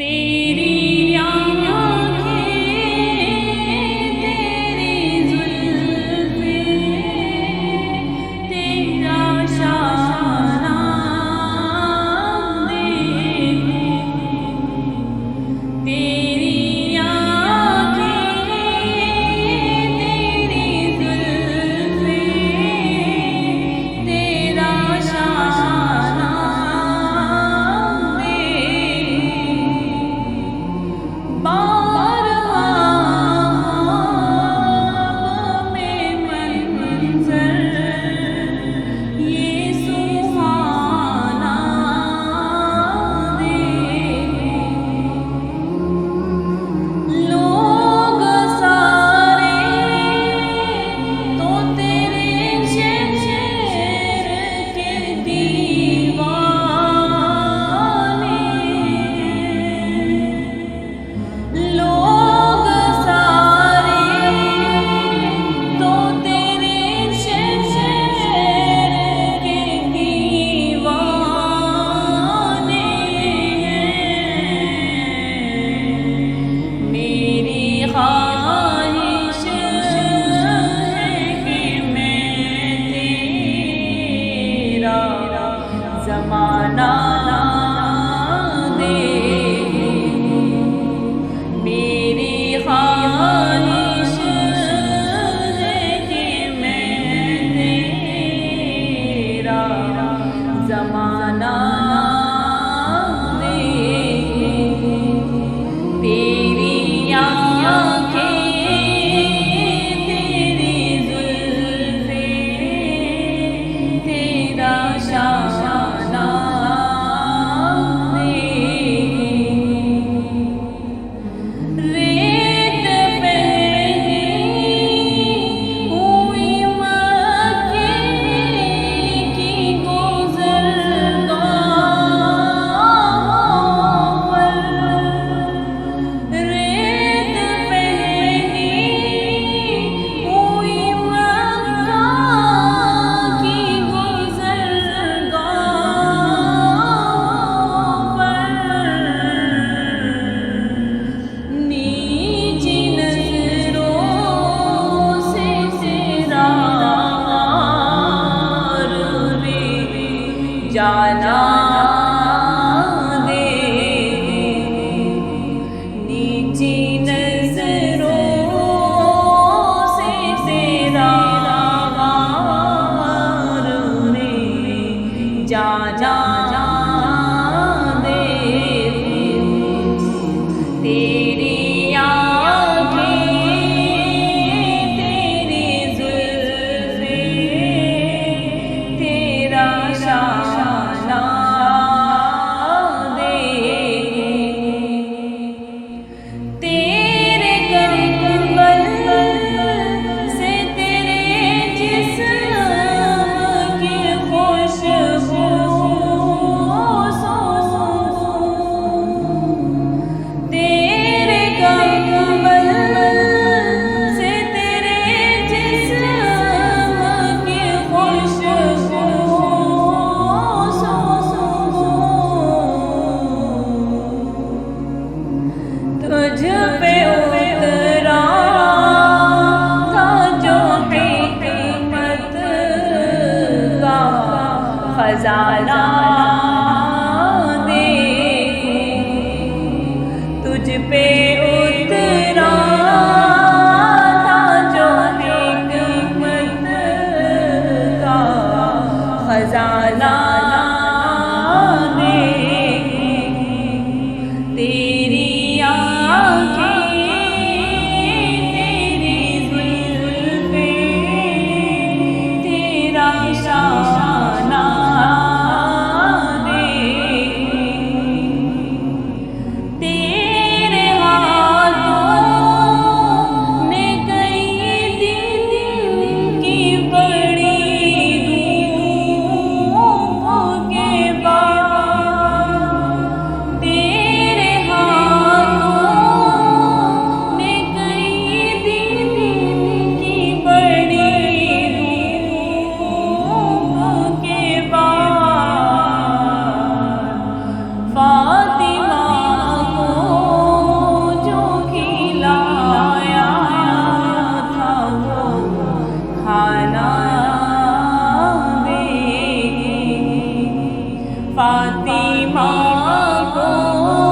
तेरी आँखें, तेरी जुल्फ़ें, तेरा शाना देखूं। तेरी आँखें, तेरी जुल्फ़ें, तेरा शाना बारहा में मंज़र ये सुहाना लोग सारे तो तेरे शहर के दीवाने। लोग सारे तो तेरे शहर के दीवाने हैं। मेरी ख्वाहिश है कि मैं तेरा ज़माना मेरी ख्वाहिश है कि मैं तेरा ज़माना तेरी आँखें, तेरी जुल्फ़ें, तेरा शाना रेत पहनी हुई मक्के की गुज़रगाहों पर। रेत पहनी हुई मक्का की गुज़रगाहों पर। नीची नज़रों से तेरा हार रे जाना नीची नज़रों से तेरा हार रे जाना तेरी आँखें, तेरी जुल्फ़ें, तेरा शाना तेरे कंबल से तेरे जिस्म की खुशबू तेरे कंबल से तेरे जिस्म की खुशबू तुझ पे उतरा था जो हिकमत का खजाना तुझ पे उतरा था जो हिकमत का खजाना तेरी आँखें, तेरी जुल्फ़ें, तेरा शाना तेरे फातिमा को